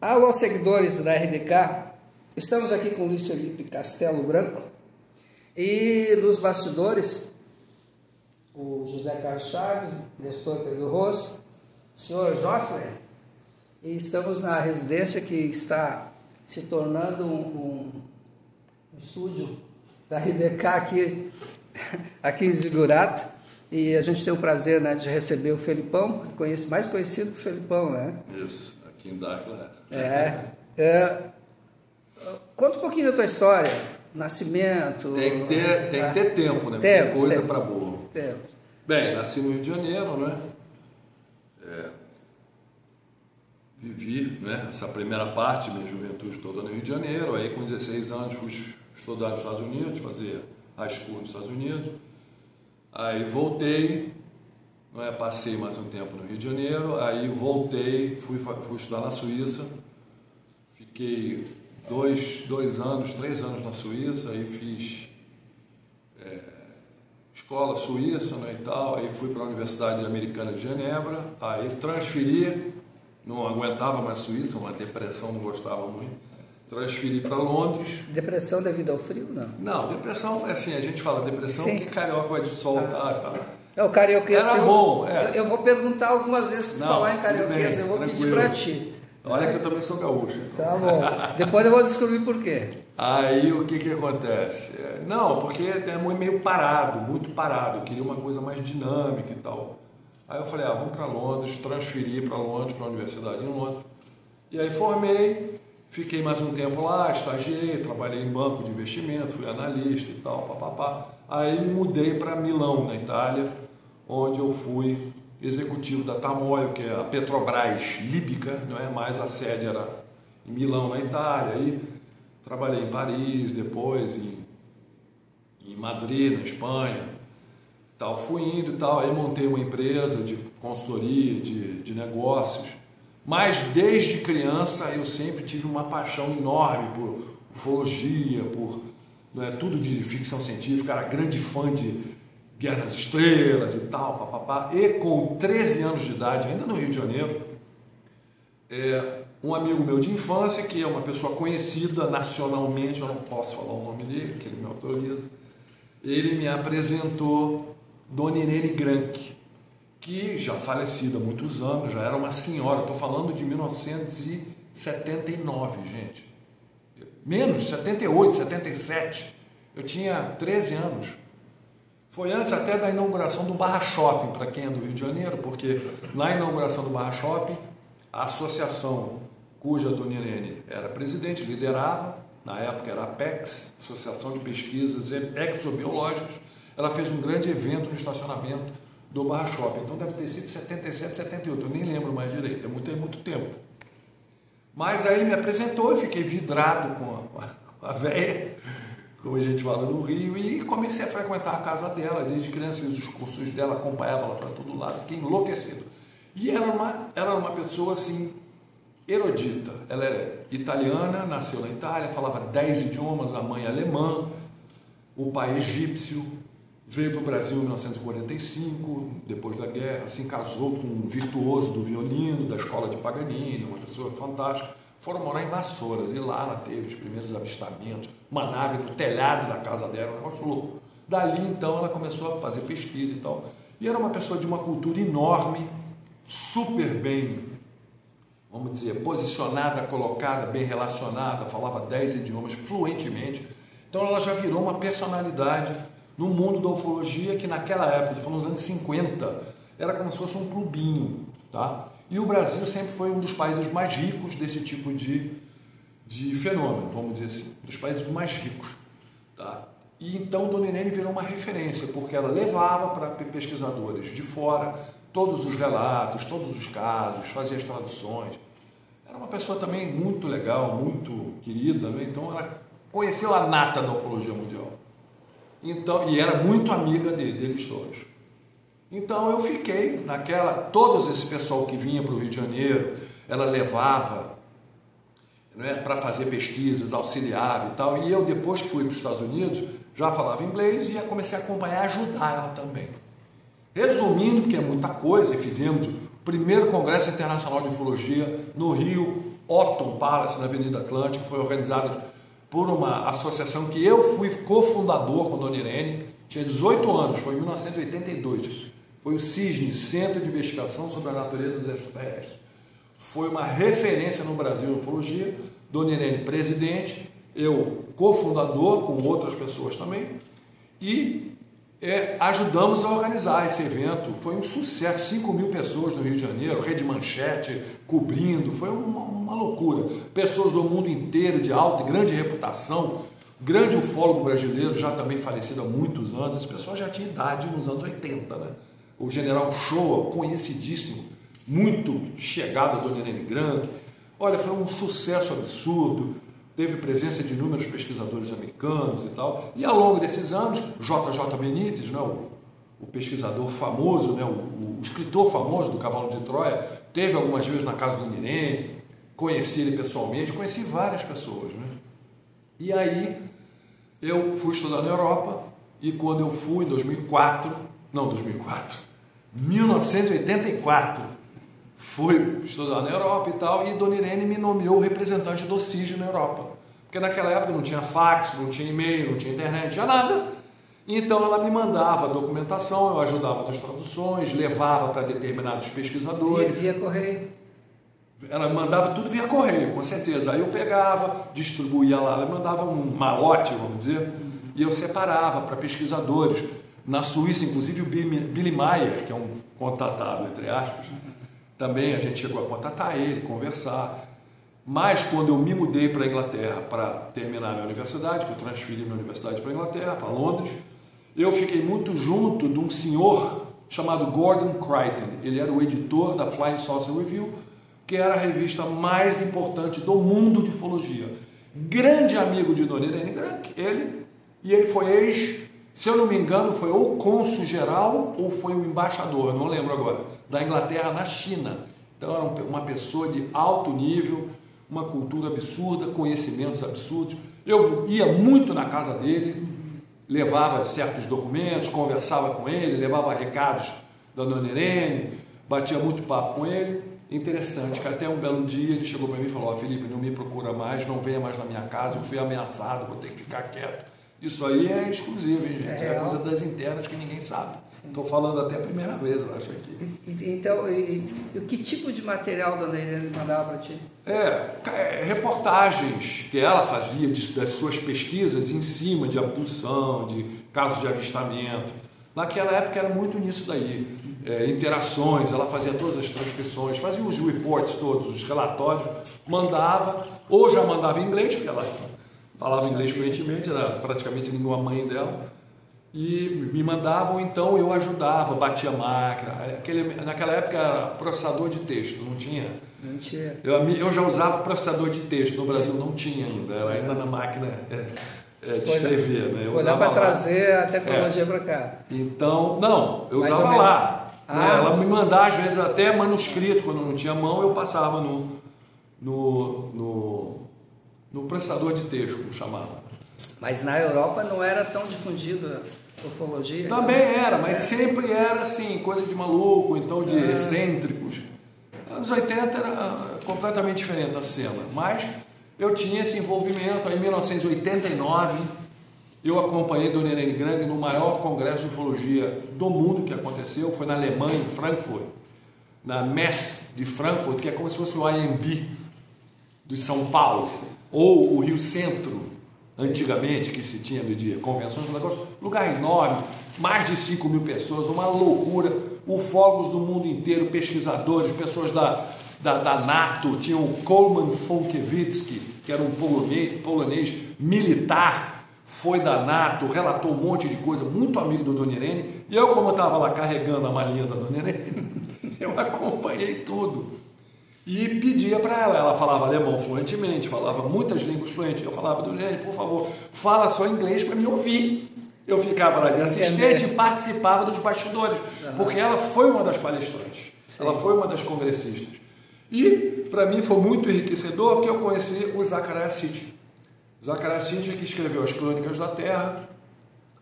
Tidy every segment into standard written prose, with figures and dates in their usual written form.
Alô, seguidores da RDK, estamos aqui com o Luiz Felipe Castelo Branco e nos bastidores o José Carlos Chaves, gestor Pedro Rosso, o senhor Jocelyn, e estamos na residência que está se tornando um estúdio da RDK aqui em Zigurato, e a gente tem o prazer, né, de receber o Felipão, mais conhecido que o Felipão, né? Isso, aqui em Dáquila. Conta um pouquinho da tua história, nascimento... Tem que ter tempo, né? Tempo, Tem coisa tempo. para burro. Tempo. Bem, nasci no Rio de Janeiro, né? Vivi, né, essa primeira parte da minha juventude toda no Rio de Janeiro. Aí com 16 anos fui estudar nos Estados Unidos, fazer high school nos Estados Unidos. Aí voltei, passei mais um tempo no Rio de Janeiro, aí voltei, fui estudar na Suíça, fiquei 3 anos na Suíça, aí fiz escola suíça, né, e tal, aí fui para a Universidade Americana de Genebra, aí transferi, não aguentava mais Suíça, uma depressão, não gostava muito. Transferi para Londres. Depressão devido ao frio, não? Não, depressão, assim, a gente fala depressão Sim. que carioca vai de soltar, tá? É o carioquês. Era bom, eu vou perguntar algumas vezes que tu falar em carioquês, eu vou pedir para ti. Olha que eu também sou gaúcho. Então. Tá bom. Depois eu vou descobrir por quê. Aí o que acontece? Não, porque é meio parado, muito parado. Eu queria uma coisa mais dinâmica e tal. Aí eu falei, vamos para Londres, transferi para Londres, para a universidade em Londres. E aí formei. Fiquei mais um tempo lá, estagiei, trabalhei em banco de investimento, fui analista e tal, papapá. Aí me mudei para Milão, na Itália, onde eu fui executivo da Tamoio, que é a Petrobras líbica, não é? Mais a sede era em Milão, na Itália. Aí trabalhei em Paris, depois em Madrid, na Espanha. Tal. Fui indo e tal, aí montei uma empresa de consultoria, de negócios. Mas desde criança eu sempre tive uma paixão enorme por ufologia, por tudo de ficção científica, era grande fã de Guerra nas Estrelas e tal, papapá. E com 13 anos de idade, ainda no Rio de Janeiro, um amigo meu de infância, que é uma pessoa conhecida nacionalmente, eu não posso falar o nome dele, que ele me autoriza, ele me apresentou Dona Irene Grank, que já falecida há muitos anos, já era uma senhora, estou falando de 1979, gente. Menos, 78, 77. Eu tinha 13 anos. Foi antes até da inauguração do Barra Shopping, para quem é do Rio de Janeiro, porque na inauguração do Barra Shopping, a associação cuja Dona Irene era presidente, liderava, na época era a APEX, Associação de Pesquisas Exobiológicas, ela fez um grande evento no estacionamento do Barra Shopping, então deve ter sido 77, 78, eu nem lembro mais direito, é muito tempo. Mas aí ele me apresentou, eu fiquei vidrado com a véia, como a gente fala no Rio, e comecei a frequentar a casa dela, desde criança fiz os cursos dela, acompanhava ela para todo lado, fiquei enlouquecido. E ela era uma pessoa assim, erudita, ela era italiana, nasceu na Itália, falava 10 idiomas, a mãe alemã, o pai egípcio, veio para o Brasil em 1945, depois da guerra, se casou com um virtuoso do violino, da escola de Paganini, uma pessoa fantástica. Foram morar em Vassouras e lá ela teve os primeiros avistamentos, uma nave no telhado da casa dela, um negócio louco. Dali, então, ela começou a fazer pesquisa e tal. E era uma pessoa de uma cultura enorme, super bem, vamos dizer, posicionada, colocada, bem relacionada, falava 10 idiomas fluentemente. Então ela já virou uma personalidade no mundo da ufologia, que naquela época, foi nos anos 50, era como se fosse um clubinho, tá? E o Brasil sempre foi um dos países mais ricos desse tipo de fenômeno, vamos dizer assim, dos países mais ricos, tá? E então Dona Irene virou uma referência, porque ela levava para pesquisadores de fora todos os relatos, todos os casos, fazia as traduções. Era uma pessoa também muito legal, muito querida, né? Então ela conheceu a nata da ufologia mundial. Então, e era muito amiga deles todos. Então eu fiquei todo esse pessoal que vinha para o Rio de Janeiro, ela levava, para fazer pesquisas, auxiliava e tal, e eu depois que fui para os Estados Unidos, já falava inglês e comecei a acompanhar, ajudar ela também. Resumindo, porque é muita coisa, e fizemos primeiro Congresso Internacional de Ufologia no Rio, Otton Palace, na Avenida Atlântica, foi organizado por uma associação que eu fui cofundador com a Dona Irene, tinha 18 anos, foi em 1982. Foi o CISNE, Centro de Investigação sobre a Natureza dos Extraterrestres. Foi uma referência no Brasil em ufologia, Dona Irene presidente, eu cofundador com outras pessoas também, e ajudamos a organizar esse evento. Foi um sucesso, 5.000 pessoas no Rio de Janeiro, Rede Manchete cobrindo, foi uma loucura. Pessoas do mundo inteiro de alta e grande reputação, grande ufólogo brasileiro, já também falecido há muitos anos, as pessoas já tinham idade nos anos 80, né? O general Shoa, conhecidíssimo, muito chegado a Dona Irene Grank. Olha, foi um sucesso absurdo, teve presença de inúmeros pesquisadores americanos e tal, e ao longo desses anos, J.J. Benítez, né, o pesquisador famoso, né, o escritor famoso do Cavalo de Troia, teve algumas vezes na casa do Irene, conheci ele pessoalmente, conheci várias pessoas, né? E aí eu fui estudar na Europa, e quando eu fui em 1984, fui estudar na Europa e tal, e Dona Irene me nomeou representante do CISNE na Europa. Porque naquela época não tinha fax, não tinha e-mail, não tinha internet, não tinha nada. Então ela me mandava a documentação, eu ajudava nas traduções, levava para determinados pesquisadores. Via correio? Ela mandava tudo via correio, com certeza. Aí eu pegava, distribuía lá, ela mandava um malote, vamos dizer, e eu separava para pesquisadores. Na Suíça, inclusive, o Billy Meier, que é um contatado, entre aspas, também a gente chegou a contatar ele, conversar. Mas quando eu me mudei para a Inglaterra para terminar a minha universidade, que eu transferi minha universidade para a Inglaterra, para Londres, eu fiquei muito junto de um senhor chamado Gordon Crichton. Ele era o editor da Flying Saucer Review, que era a revista mais importante do mundo de ufologia. Grande amigo de Dona Irene Grank, ele foi se eu não me engano, foi ou cônsul geral ou foi o embaixador, não lembro agora, da Inglaterra na China. Então era uma pessoa de alto nível, uma cultura absurda, conhecimentos absurdos. Eu ia muito na casa dele, levava certos documentos, conversava com ele, levava recados da Dona Irene, batia muito papo com ele. Interessante, que até um belo dia ele chegou para mim e falou: Felipe, não me procura mais, não venha mais na minha casa, eu fui ameaçado, vou ter que ficar quieto. Isso aí é exclusivo, hein, gente? É coisa das internas que ninguém sabe. Estou falando até a primeira vez, eu acho, aqui. Então, que tipo de material Dona Irene mandava para ti? Reportagens que ela fazia das suas pesquisas em cima de abdução, de casos de avistamento. Naquela época era muito nisso daí. Interações, ela fazia todas as transcrições, fazia os reports todos, os relatórios, mandava, ou já mandava em inglês, porque ela falava inglês fluentemente, era praticamente a língua mãe dela, e me mandavam, então eu ajudava, batia máquina. Naquela época era processador de texto, não tinha. Eu já usava processador de texto, no Brasil não tinha ainda, era ainda na máquina de escrever. Né? Foi lá para trazer a tecnologia para cá. Então, não, eu usava lá. Ela me mandava, às vezes, até manuscrito, quando não tinha mão, eu passava no processador de texto, como chamava. Mas na Europa não era tão difundida a ufologia? Também era, mas sempre era assim, coisa de maluco, então de excêntricos. Anos 80 era completamente diferente a cena, mas eu tinha esse envolvimento. Aí, em 1989, eu acompanhei Dona Irene Grank no maior congresso de ufologia do mundo que aconteceu, foi na Alemanha, em Frankfurt, na Messe de Frankfurt, que é como se fosse o IMB de São Paulo, ou o Rio Centro, antigamente, que se tinha de convenções, um negócio, lugar enorme, mais de 5.000 pessoas, uma loucura, ufólogos do mundo inteiro, pesquisadores, pessoas da NATO, tinha o Coleman Fonkiewicz, que era um polonês militar, foi da NATO, relatou um monte de coisa, muito amigo do Dona Irene, e eu, como estava lá carregando a malinha da Dona Irene, eu acompanhei tudo. E pedia para ela falava alemão fluentemente, falava muitas línguas fluentes. Eu falava: Dona Irene, por favor, fala só inglês para me ouvir. Eu ficava lá de assistente e participava dos bastidores, porque ela foi uma das palestrantes, ela foi uma das congressistas. E para mim foi muito enriquecedor, porque eu conheci o Zecharia Sitchin. Zecharia Sitchin, que escreveu As Crônicas da Terra,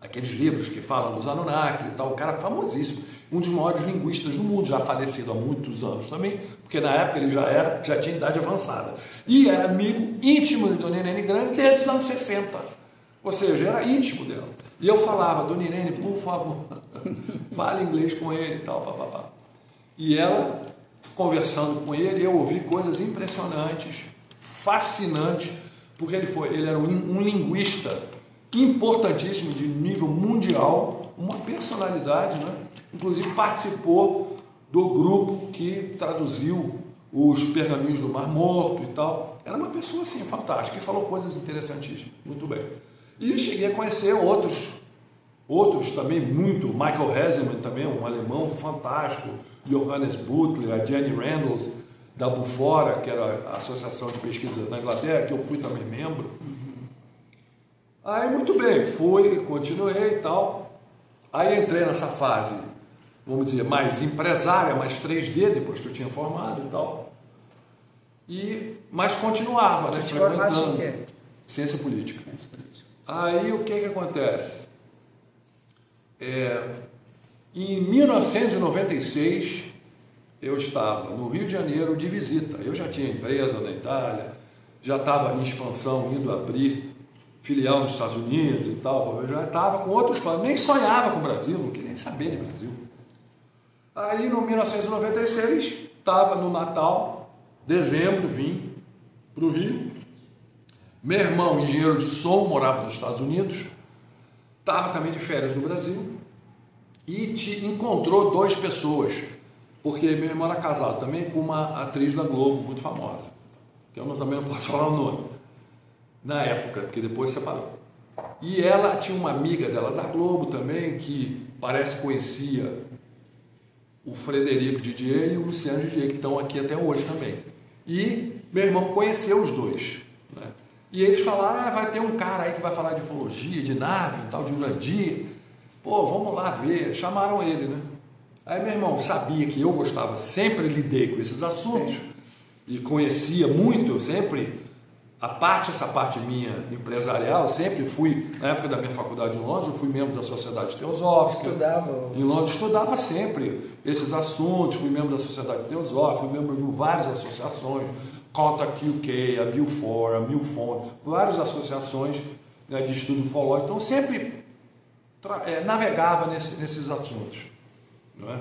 aqueles livros que falam dos Anunnakis e tal, um cara famosíssimo, um dos maiores linguistas do mundo, já falecido há muitos anos também, porque na época ele já tinha idade avançada. E era amigo íntimo de Dona Irene Grande desde os anos 60. Ou seja, era íntimo dela. E eu falava, Dona Irene, por favor, fale inglês com ele e tal, papapá. E ela, conversando com ele, eu ouvi coisas impressionantes, fascinantes, porque ele era um linguista importantíssimo, de nível mundial, uma personalidade, né? Inclusive participou do grupo que traduziu os pergaminhos do Mar Morto e tal. Era uma pessoa assim, fantástica, e falou coisas interessantíssimas, muito bem. E eu cheguei a conhecer outros também muito, Michael Heselmann também, um alemão fantástico, Johannes Butler, a Jenny Randles, da Bufora, que era a Associação de Pesquisa da Inglaterra, que eu fui também membro. Aí, muito bem, fui, continuei e tal. Aí entrei nessa fase, vamos dizer, mais empresária, mais 3D, depois que eu tinha formado e tal. Mas continuava, né? Formasse o quê? Ciência política. Aí, o que acontece? Em 1996, eu estava no Rio de Janeiro de visita. Eu já tinha empresa na Itália, já estava em expansão, indo abrir filial nos Estados Unidos e tal. Eu já estava com outros planos, nem sonhava com o Brasil, não queria nem saber de Brasil. Aí, no 1996, estava no Natal, dezembro, vim para o Rio. Meu irmão, engenheiro de som, morava nos Estados Unidos, estava também de férias no Brasil e encontrou 2 pessoas, porque meu irmão era casado também com uma atriz da Globo muito famosa, que eu também não posso falar o nome, na época, porque depois separou. E ela tinha uma amiga dela da Globo também, que parece conhecia o Frederico Didier e o Luciano Didier, que estão aqui até hoje também. E meu irmão conheceu os 2, né? E eles falaram, vai ter um cara aí que vai falar de ufologia, de nave, um tal de Urandir. Pô, vamos lá ver. Chamaram ele, né? Aí meu irmão sabia que eu gostava, sempre lidei com esses assuntos e conhecia muito, eu sempre, essa parte minha empresarial, sempre fui, na época da minha faculdade em Londres, eu fui membro da Sociedade Teosófica. Estudava? Em Londres, estudava sempre esses assuntos, fui membro da Sociedade Teosófica, fui membro de várias associações, Contact UK, a Bilfor, a Milfond, várias associações, né, de estudo ufológico. Então, sempre navegava nesses assuntos. Não é?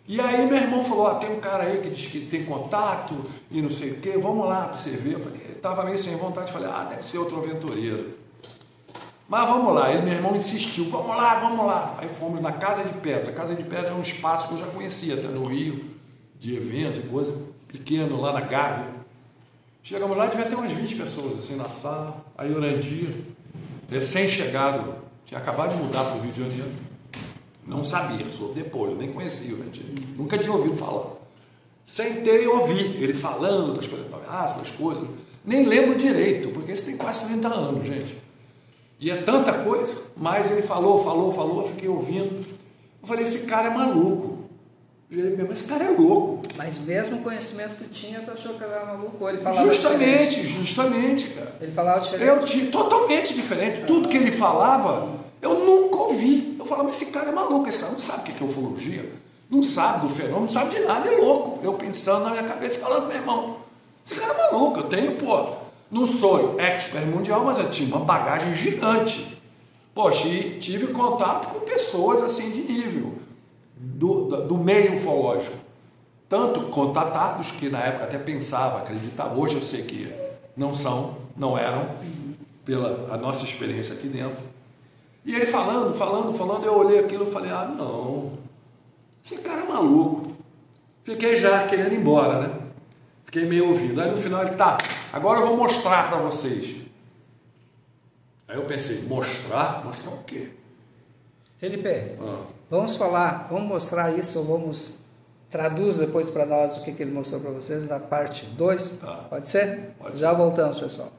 E aí, meu irmão falou, tem um cara aí que diz que tem contato e não sei o quê, vamos lá para você ver. Eu estava meio sem vontade, falei, deve ser outro aventureiro. Mas vamos lá, meu irmão insistiu, vamos lá, vamos lá. Aí fomos na Casa de Pedra. A Casa de Pedra é um espaço que eu já conhecia até no Rio, de evento e coisa, pequeno, lá na Gávea. Chegamos lá e devia ter umas 20 pessoas assim na sala. Aí Urandir, recém-chegado, tinha acabado de mudar para o Rio de Janeiro. Não sabia, sou depois, eu nem conhecia o Urandir. Nunca tinha ouvido falar. Sentei e ouvi ele falando das coisas, das coisas. Nem lembro direito, porque isso tem quase 30 anos, gente. E é tanta coisa, mas ele falou, eu fiquei ouvindo. Eu falei, esse cara é maluco. Mas esse cara é louco. Mas mesmo o conhecimento que tinha, tu achou que ele era maluco? Ou ele falava Justamente, cara. Ele falava diferente? Totalmente diferente. Tudo que ele falava, eu nunca ouvi. Eu falava, mas esse cara é maluco, esse cara não sabe o que é ufologia, não sabe do fenômeno, não sabe de nada, é louco. Eu pensando na minha cabeça, falando, meu irmão, esse cara é maluco, eu tenho, não sou expert mundial, mas eu tinha uma bagagem gigante. Poxa, e tive contato com pessoas assim de nível. Do meio ufológico, tanto contatados que na época até pensava, acreditava, hoje eu sei que não eram, pela a nossa experiência aqui dentro. E ele falando, eu olhei aquilo e falei, não, esse cara é maluco. Fiquei já querendo ir embora, né? Fiquei meio ouvindo. Aí no final ele, agora eu vou mostrar para vocês. Aí eu pensei, mostrar? Mostrar o quê? Felipe, vamos mostrar isso, ou traduz depois para nós o que ele mostrou para vocês na parte 2, pode ser? Pode Já ser. voltamos, pessoal.